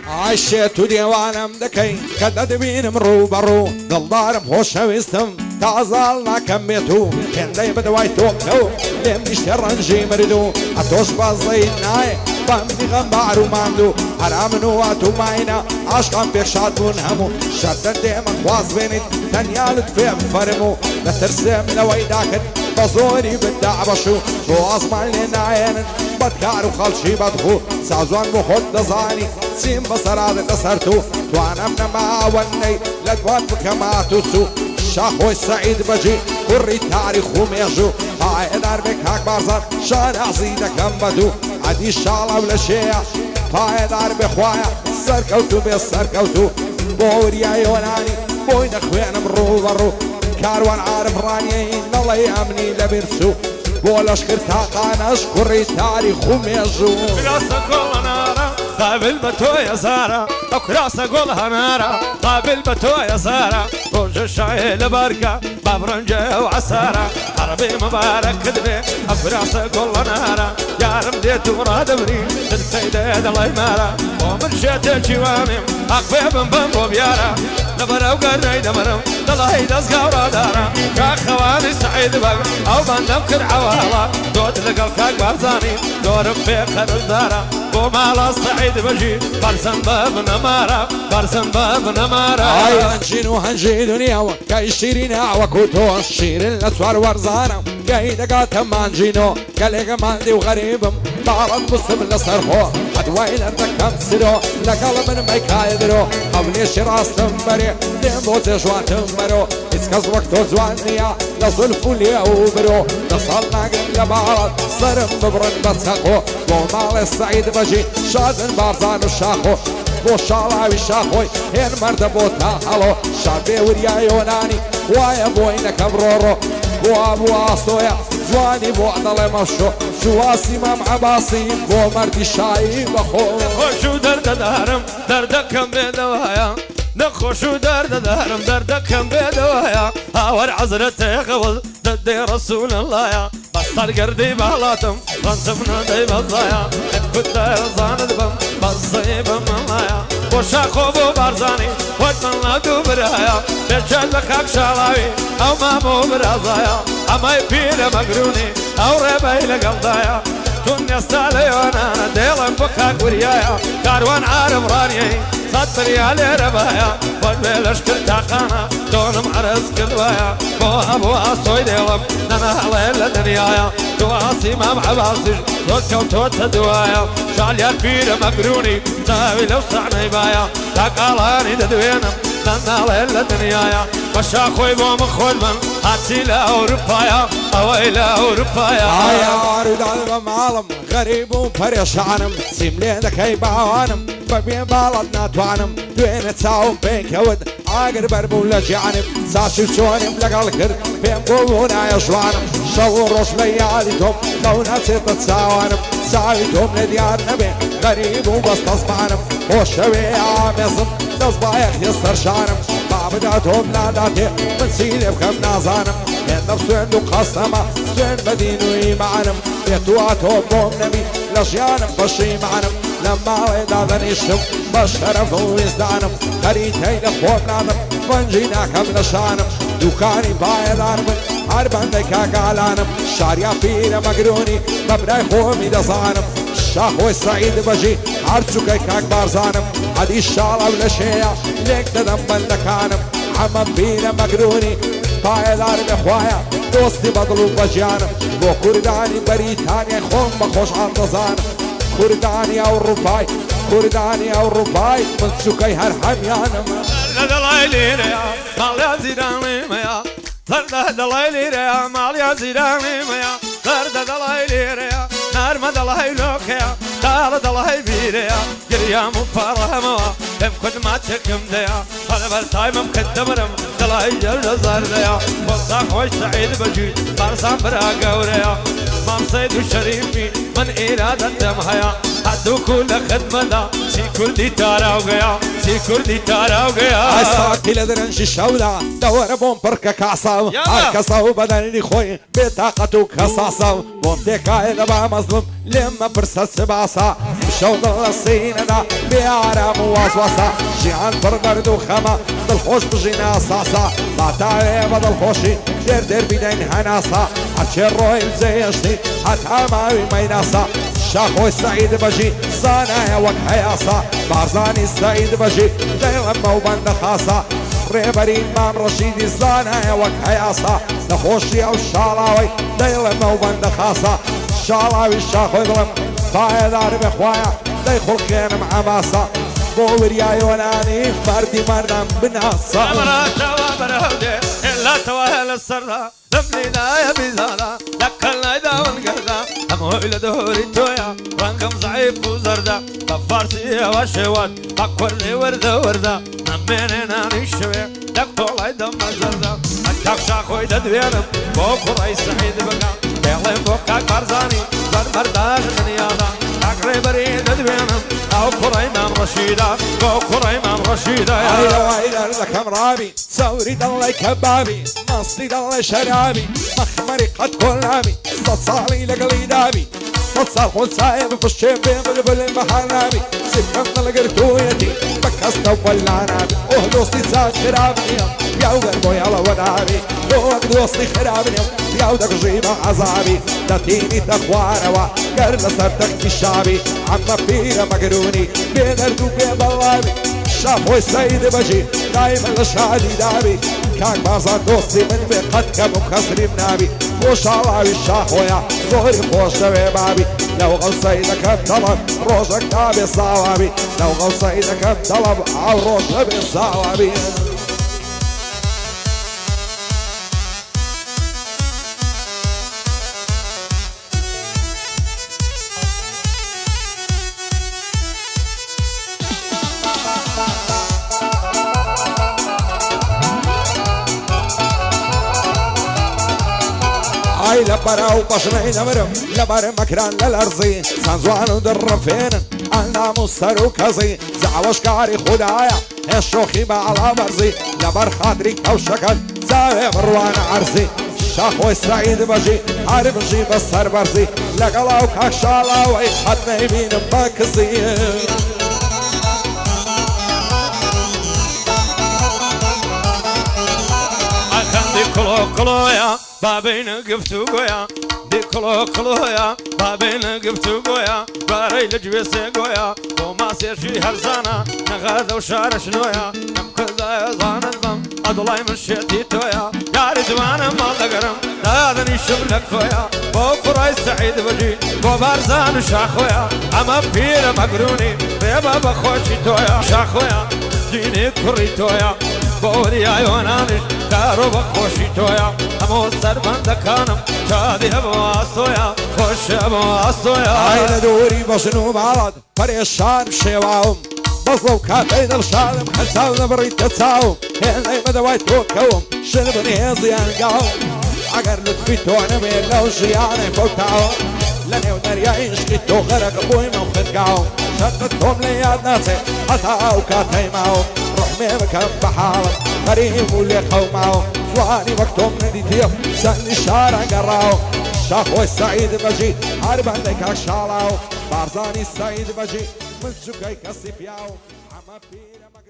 عشت ديوانم دكي كدد بينم روبرو دلدارم خوش ويستم تازالنا كميتو كان داي بدواي توكو لم نشترنجي مردو اتوش بازيناي بامدي غمبارو ماندو حرامنو واتو ماينا عشقم بيشاتون همو شدد ديما خواز بينت تنيالت في فرمو بترسم لوي داكن بزوري بالدعبشو بو أزمان لناين بدكارو خلشي بدخو سازوان بخود دزاني سيم بصراد تسرتو توانم نما وني لدوان بكماتو سو شاخوي سعيد بجي كوري تاريخ وميجو هاي دار بك هاك بارزان شارع زيدك كم بدو عدي شالة ولا شيء هاي دار بخوايا سركوتو بسركوتو بوريا يوناني بوين اخوان مرو برو كاروان عارف رانيين الله يامني لبرسو بولا شكرتا قانا اشكري تاريخ وميجو كراسة كل نارا قابل بتو يا زارا او كراسة كلها نارا قابل بتو يا زارا روج الشاي لبركة بابرنجة وعسارة عربي مبارك كذبي او كراسة كل نارا يا رمديت وراد مري تدفيدي دلاي مارا ومرشيت جوانم اقفي بمبم وبيارا دبرو قرني دبرو دلاي دزقا ورادارا كاخواني سعيد بق او بندم كر عوالا دوت لقل كاك بارزاني دورب في خرج دارا ومالا سعيد بجي برسن باب نمارا برسن باب نمارا هاي هنجينو هنجي دنيا كاي شيرين وكوتو شير الاسوار ورزانا كاي دقات مانجينو كاليغ ماندي وغريبم بعرض مسلم لصرخو ادوين ارتكم سرو لقلب من ميكاي درو قبل شراس تنبري ديمبوز جوان تنبرو اسكز وقتو زوانيا نصل فوليا وبرو نصلنا قبل بعرض صرم ببرن بتسقو ومال السعيد بجي شادن بارزان الشاخو بو شالاوي شاخوي هين مرد بو تاهلو شابي وريا يوناني وايا بوينك برورو بو ابو عصويا جواني بو عضل مشو سواسي مام عباسي بو مرد شاي بخو نخوشو درد دارم دردكم بدوايا نخوشو درد دارم دردكم بدوايا هاور عزرتي غوز ضد رسول الله يا بصر قردي بهلاتم رنتمنا دي بضايا كنت زاند بم بصي بملايا وشاخو بو بارزاني وطن لا دوبرايا رجال لك شالاوي او مامو برازايا اما يبير مقروني او ربي لقلدايا تون يستالي وانا ديلم بكاك وريايا كاروان عارف رانيي صد ريالي ربايا والبيل اشكر تاخانا دونم عرز كدوايا بو ابو عصوي ديلم نانا هليل دنيايا تواسي مام عباسي توتكو توت دوايا شال يا كبير مقروني تاوي لو صعني بايا تاقالاني ددوينم نانا هليل دنيايا مشاخوي بو مخول من هاتي لاوروبايا اوي لاوروبايا هاي اريد البم عالم غريب وبريشانم سيملين دكي بعوانم ببين بلدنا توانم دوين تساوم بين كود عاقر بربولا جانب ساشي شونم لقال كر بين قوونا يشوانم شور روش لياليتهم لونا ست تساوانم ساويتهم لديار نبي غريب وبس تصبانم وشوي عامصم تصبايخ يستر شانم بعبداتهم ناداتي من سيدي بكم نازانم يندب سوين دو قسمة سوين بدينو يمعنم بيتواتهم بوم نبي لشيانم بشي معنم لما ويدا ذنيشتم بشرف ويزدانم خريتين اخوم نادم فنجينا كم نشانم دوكاني بايد عربن عربن ديكا قالانم شاريا بير مقروني ببراي خومي دزانم شاخوي سعيد بجي عرسو كيكاك بارزانم عدي الشالة ولا شيا ليك تدم بلدكانم عمم بير مقروني بايد عرب اخوايا دوستي بطلو بجانم بو كرداني بريتانيا خوم بخوش عن دزانم كرداني او رباي كرداني او رباي من سكي هرحم يانم درد دلايلي ريا ماليا زيراني ميا درد دلايلي ريا ماليا زيراني ميا درد دلايلي ريا نار دلايلو كيا دار دلاي بيريا قريام وفرهموا ام كنت ما تشكم ديا انا برتايم مكدمرم دلاي جل زار ديا وصاح وش سعيد بجي بارسام برا قوريا مام سيد الشريفي من إرادة دمهيا عدو كل خدمة سي كردي تاراوغيا سي كردي تاراوغيا الساقي لدرنش الشولة دور بوم بركة كعصاو عكساو بدني خوي بطاقته كصاصاو بوم ديكا إذا با مظلوم لما برسا سباسا مشاو الصين دا بيعرام واسواسا جيعان برقرد وخما دالخوش بجينا صاصا بعتاوي بدل خوشي دير بيدين هناسا عتشي الروي مزيشتي حتى ماوي ميناسا شاخوي السعيد بجي صانع وكحياسا بارزاني السعيد بجي ليلما وبند خاصة ريبري امام رشيدي صانع وكحياسا نخوشي او الشالاوي ليلما وبند خاصة الشالاوي الشاخوي ظلم طايد عربي اخوايا ديخل خير مع باسا بورياي وناني فردي مرنم بناصا امراتا وبرهودي الا توهل السردا لمني لا يا بيزالا لك النايدا والقردا امويل دهوري تويا وانكم ضعيف وزردا بفارسي وشوات بكوري وردا نميني ناني شوي لك طولي دم الزردا اكاك شاخوي ددوينم بوكو راي سعيد بقى بيغلي بوكاك بارزاني برمرداش دنيادا اقري بريد ددوينم او كرا امام رشيدا او كرا امام رشيدا يا لك امرابي ثوري ضل كبابي مصري ضل شرابي مخمري قد كلابي صالي لقلي دابي صار خل سايب في الشيب بلبل المحرابي سكن لقرتويتي بكست ولعنابي اهدوستي ساعة خرابي يا وقربو يا ونابي اهدوستي خرابي يا ودك جيبة عذابي تاتيني تخواروا قرن صرتك الشعبي عم فينا مقروني بيدردو بيبلابي شافوي السيد بجي دايما لشادي دابي كان بازار دوستي من بقد كبو كسري منابي وشالاوي الشاخويا ظهري خوش دوي بابي لو غو سيدك بطلب روجك دابي صوابي لو غو سيدك بطلب عو روج دابي صوابي هاي لبرا وبشري نمرم لبر مكران للارزي سانزوان ودرفين انا مصر وكزي زعوش كاري خدايا الشوخي على برزي لبر خاطري كوشكل زاوي مروان عرزي شاخوي السعيد بجي عارف جي بصر برزي لقلاو كاشالاوي حتى يمين باكزي كلويا بابين قفتو قويا دي كلويا بابين قفتو قويا باري لجويسي قويا وما سيرشي هرزانا نغاذا وشار شنويا نم كذا يزان الضم أدولاي من شيتي تويا يا رجوانا ما لقرم ناذني شبلك خويا بوكراي سعيد بجي وبارزان وشاخويا أما بير مقروني بيبا بخوشي تويا شاخويا جيني كوري تويا بوري عيونانش دارو بخوشي تويا همو سربان دكانم شادي ابو عصويا خوش ابو عصويا هاي دوري بشنو بعض فريشان بشيواهم بصلو كافين الشالم حساونا بريد تساوم هني بدوايت توكوم شنبني زيان قاوم عقر لطفي تونا مين لو شياني فوتاوم لاني ودريا انشقيتو غرق ابوي موخد قاوم شقتهم لياد ناسي حتى وكاتي معهم روح ميمكن بحالك غريب واللي قومعهم واني وقتهم نديتيهم سن الشارع قراو شاخوي السعيد بجي عارب عندك شالاو بارزاني السعيد بجي من شقيك السفياو عما فينا